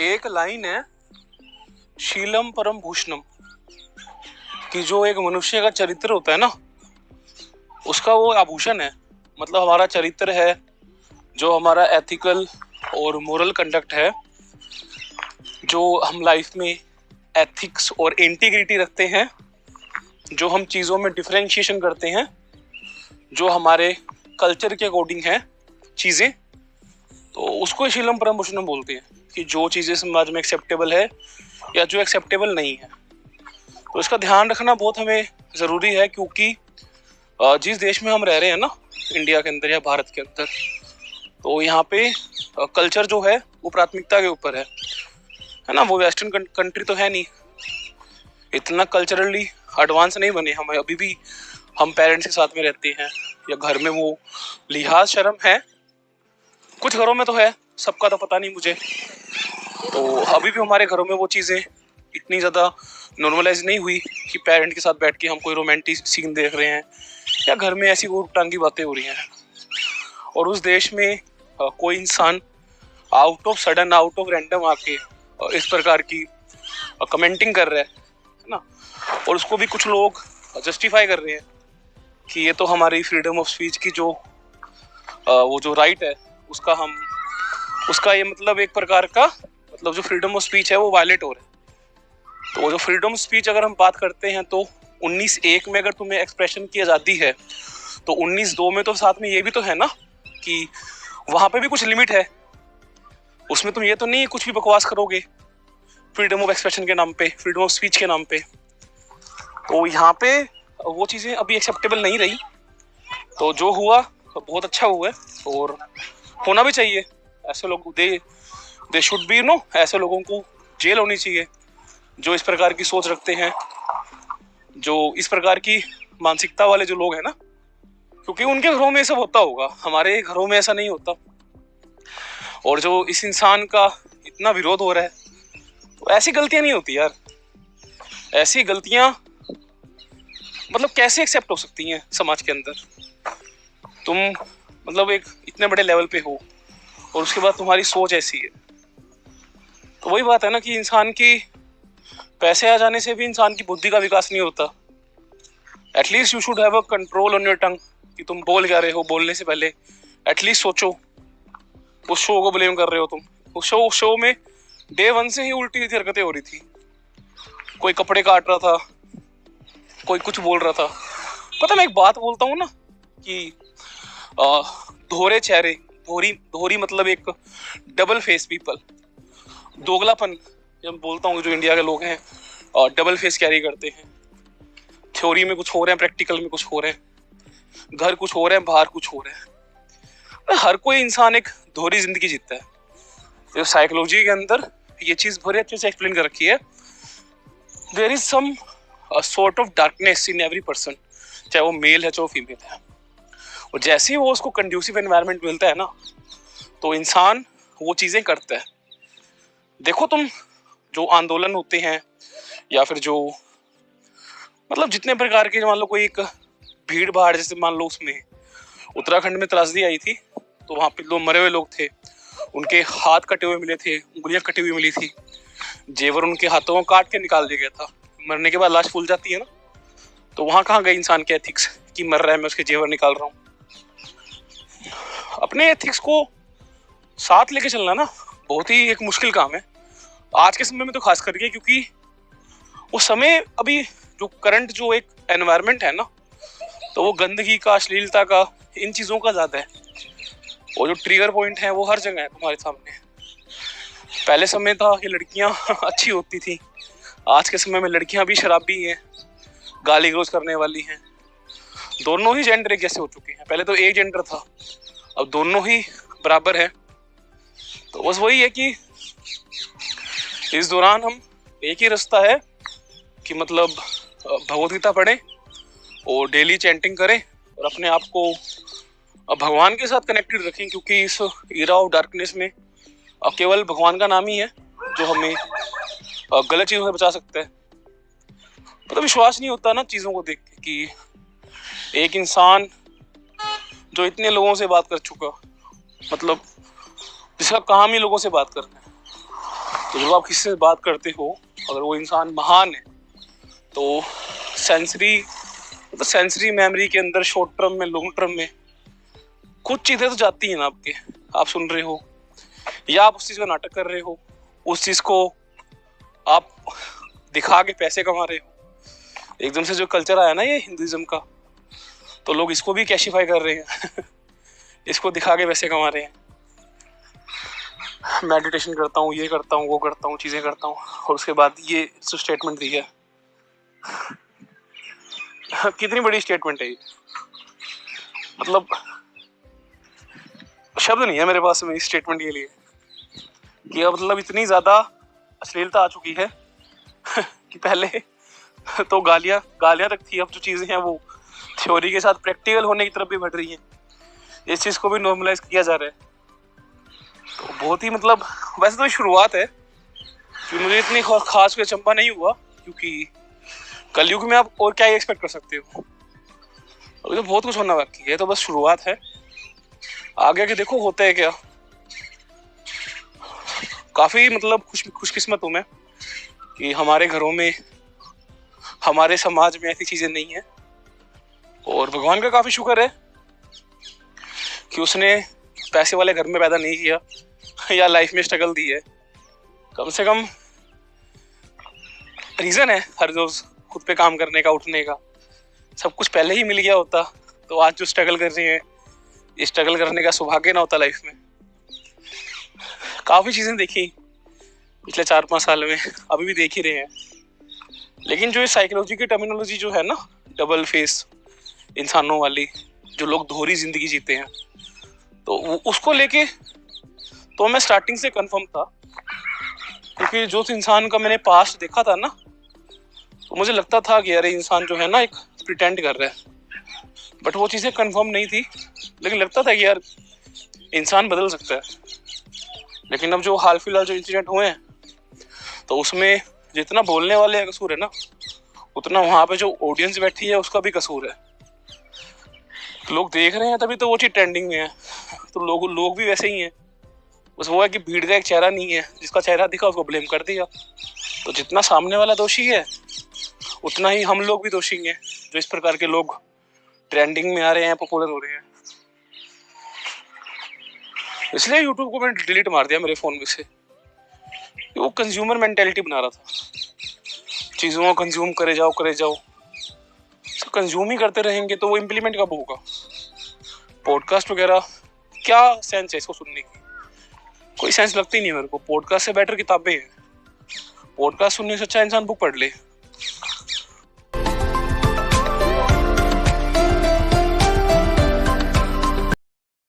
एक लाइन है शीलम परम भूषणम कि जो एक मनुष्य का चरित्र होता है ना, उसका वो आभूषण है। मतलब हमारा चरित्र है, जो हमारा एथिकल और मोरल कंडक्ट है, जो हम लाइफ में एथिक्स और इंटीग्रिटी रखते हैं, जो हम चीज़ों में डिफरेंशिएशन करते हैं, जो हमारे कल्चर के अकॉर्डिंग है चीज़ें, तो उसको शीलम परम भूषणम बोलते हैं कि जो चीज़ें समाज में एक्सेप्टेबल है या जो एक्सेप्टेबल नहीं है। तो इसका ध्यान रखना बहुत हमें ज़रूरी है, क्योंकि जिस देश में हम रह रहे हैं ना, इंडिया के अंदर या भारत के अंदर, तो यहाँ पे कल्चर जो है वो प्राथमिकता के ऊपर है ना। वो वेस्टर्न कंट्री तो है नहीं, इतना कल्चरली एडवांस नहीं बने हम अभी भी। हम पेरेंट्स के साथ में रहते हैं या घर में वो लिहाज शर्म है, कुछ घरों में तो है, सबका तो पता नहीं मुझे। तो अभी भी हमारे घरों में वो चीज़ें इतनी ज़्यादा नॉर्मलाइज नहीं हुई कि पेरेंट के साथ बैठ के हम कोई रोमांटिक सीन देख रहे हैं या घर में ऐसी ऊट टांगी बातें हो रही हैं। और उस देश में कोई इंसान out of sudden, out of random आके इस प्रकार की कमेंटिंग कर रहा है ना, और उसको भी कुछ लोग जस्टिफाई कर रहे हैं कि ये तो हमारी फ्रीडम ऑफ स्पीच की जो वो जो राइट है उसका ये मतलब एक प्रकार का मतलब जो फ्रीडम ऑफ स्पीच है वो वायलेट हो रहा है। तो जो फ्रीडम ऑफ स्पीच अगर हम बात करते हैं तो 19(1) में अगर तुम्हें एक्सप्रेशन की आज़ादी है, तो 19(2) में तो साथ में ये भी तो है ना कि वहाँ पे भी कुछ लिमिट है। उसमें तुम ये तो नहीं कुछ भी बकवास करोगे फ्रीडम ऑफ एक्सप्रेशन के नाम पे, फ्रीडम ऑफ स्पीच के नाम पे। तो यहाँ पे वो चीज़ें अभी एक्सेप्टेबल नहीं रही। तो जो हुआ बहुत अच्छा हुआ है और होना भी चाहिए। ऐसे लोग दे शुड बी नो, ऐसे लोगों को जेल होनी चाहिए जो इस प्रकार की सोच रखते हैं, जो इस प्रकार की मानसिकता वाले जो लोग हैं ना, क्योंकि उनके घरों में ये सब होता होगा, हमारे घरों में ऐसा नहीं होता। और जो इस इंसान का इतना विरोध हो रहा है, तो ऐसी गलतियां नहीं होती यार। ऐसी गलतियां मतलब कैसे एक्सेप्ट हो सकती हैं समाज के अंदर? तुम मतलब एक इतने बड़े लेवल पे हो और उसके बाद तुम्हारी सोच ऐसी है। तो वही बात है ना कि इंसान की पैसे आ जाने से भी इंसान की बुद्धि का विकास नहीं होता। At least you should have a control on your tongue कि तुम बोल क्या रहे हो। बोलने से पहले एटलीस्ट सोचो। उस शो को ब्लेम कर रहे हो तुम, उस शो में डे 1 से ही उल्टी हरकतें हो रही थी। कोई कपड़े काट रहा था, कोई कुछ बोल रहा था। पता मैं एक बात बोलता हूँ ना कि धोरे चेहरे, धोरी मतलब एक डबल फेस पीपल, दोगलापन जब बोलता हूँ, जो इंडिया के लोग हैं डबल फेस कैरी करते हैं। थ्योरी में कुछ हो रहे हैं, प्रैक्टिकल में कुछ हो रहे हैं, घर कुछ हो रहे हैं, बाहर कुछ हो रहे हैं। हर कोई इंसान एक दोहरी जिंदगी जीता है। जो साइकोलॉजी के अंदर ये चीज बड़े अच्छे से एक्सप्लेन कर रखी है। There is some sort of darkness in every person, चाहे वो मेल है चाहे वो फीमेल है। और जैसे ही वो उसको कंड्यूसिव एनवायरनमेंट मिलता है ना, तो इंसान वो चीजें करता है। देखो तुम, जो आंदोलन होते हैं या फिर जो मतलब जितने प्रकार के, मान लो कोई एक भीड़ भाड़, जैसे मान लो उसमें उत्तराखंड में त्रासदी आई थी, तो वहां पे लोग मरे हुए लोग थे, उनके हाथ कटे हुए मिले थे, उंगलियां कटी हुई मिली थी, जेवर उनके हाथों को काट के निकाल दिया गया था। मरने के बाद लाश फूल जाती है ना, तो वहां कहाँ गए इंसान के एथिक्स कि मर रहा है मैं उसके जेवर निकाल रहा हूँ? अपने एथिक्स को साथ लेके चलना ना बहुत ही एक मुश्किल काम है आज के समय में, तो खास करके क्योंकि वो समय अभी जो करंट जो एक एनवायरनमेंट है ना, तो वो गंदगी का, अश्लीलता का, इन चीजों का ज्यादा है। और जो ट्रिगर पॉइंट है वो हर जगह है तुम्हारे सामने। पहले समय था कि लड़कियां अच्छी होती थी, आज के समय में लड़कियां भी शराबी हैं, गाली गलौज करने वाली हैं। दोनों ही जेंडर एक जैसे हो चुके हैं। पहले तो एक जेंडर था, अब दोनों ही बराबर है। तो बस वही है कि इस दौरान हम एक ही रास्ता है कि मतलब भगवत गीता पढ़ें और डेली चैंटिंग करें और अपने आप को भगवान के साथ कनेक्टेड रखें, क्योंकि इस इरा ऑफ डार्कनेस में केवल भगवान का नाम ही है जो हमें गलत चीजों से बचा सकता है। मतलब विश्वास नहीं होता ना चीजों को देख के कि एक इंसान जो इतने लोगों से बात कर चुका, मतलब जिसका काम ही लोगों से बात करना है, तो जब आप किसी से बात करते हो, अगर वो इंसान महान है, तो सेंसरी मेमोरी के अंदर शॉर्ट टर्म में, लॉन्ग टर्म में कुछ चीजें तो जाती हैं ना आपके। आप सुन रहे हो या आप उस चीज का नाटक कर रहे हो, उस चीज को आप दिखा के पैसे कमा रहे हो। एकदम से जो कल्चर आया ना ये हिंदुइज्म का, तो लोग इसको भी कैशिफाई कर रहे हैं इसको दिखा के पैसे कमा रहे हैं। मेडिटेशन करता हूँ, ये करता हूँ, वो करता हूँ, चीजें करता हूँ, और उसके बाद ये जो स्टेटमेंट दी है कितनी बड़ी स्टेटमेंट है ये। मतलब शब्द नहीं है मेरे पास में इस स्टेटमेंट के लिए कि अब मतलब इतनी ज्यादा अश्लीलता आ चुकी है कि पहले तो गालियां तक थी, अब जो चीजें हैं वो थ्योरी के साथ प्रैक्टिकल होने की तरफ भी बढ़ रही हैं। इस चीज को भी नॉर्मलाइज किया जा रहा है। तो बहुत ही मतलब, वैसे तो शुरुआत है कि मुझे इतनी खास कोई चंपा नहीं हुआ, क्योंकि कलयुग में आप और क्या एक्सपेक्ट कर सकते हो। अभी तो बहुत कुछ होना बाकी है, तो बस शुरुआत है। आगे के देखो होता है क्या। काफी मतलब खुशकिस्मत हूं मैं कि हमारे घरों में, हमारे समाज में ऐसी चीजें नहीं है, और भगवान का काफी शुक्र है कि उसने पैसे वाले घर में पैदा नहीं किया या लाइफ में स्ट्रगल दी है। कम से कम रीजन है हर रोज खुद पे काम करने का, उठने का। सब कुछ पहले ही मिल गया होता तो आज जो स्ट्रगल कर रहे हैं, स्ट्रगल करने का सौभाग्य ना होता लाइफ में। काफी चीजें देखी पिछले 4-5 साल में, अभी भी देख ही रहे हैं। लेकिन जो साइकोलॉजी की टर्मिनोलॉजी जो है ना, डबल फेस इंसानों वाली, जो लोग दोहरी जिंदगी जीते हैं, तो उसको लेके तो मैं स्टार्टिंग से कंफर्म था, क्योंकि जो इंसान का मैंने पास्ट देखा था ना, तो मुझे लगता था कि अरे इंसान जो है ना एक प्रिटेंड कर रहा है। बट वो चीजें कंफर्म नहीं थी, लेकिन लगता था कि यार इंसान बदल सकता है। लेकिन अब जो हाल फिलहाल जो इंसिडेंट हुए हैं, तो उसमें जितना बोलने वाले का कसूर है ना, उतना वहां पे जो ऑडियंस बैठी है उसका भी कसूर है। लोग देख रहे हैं तभी तो वो चीज ट्रेंडिंग में है, तो लोग भी वैसे ही हैं। बस वो है कि भीड़ का एक चेहरा नहीं है, जिसका चेहरा दिखा उसको ब्लेम कर दिया। तो जितना सामने वाला दोषी है, उतना ही हम लोग भी दोषी हैं, जो इस प्रकार के लोग ट्रेंडिंग में आ रहे हैं, पॉपुलर हो रहे हैं। इसलिए यूट्यूब को मैंने डिलीट मार दिया मेरे फोन में से। वो कंज्यूमर मेंटेलिटी बना रहा था, चीजों को कंज्यूम करे जाओ तो कंज्यूम ही करते रहेंगे तो वो इम्प्लीमेंट कब होगा। पॉडकास्ट वगैरह क्या सेंस है इसको सुनने की, कोई सेंस लगती नहीं मेरे को। पॉडकास्ट से बेटर किताबें हैं। पॉडकास्ट सुनने से अच्छा इंसान बुक पढ़ ले।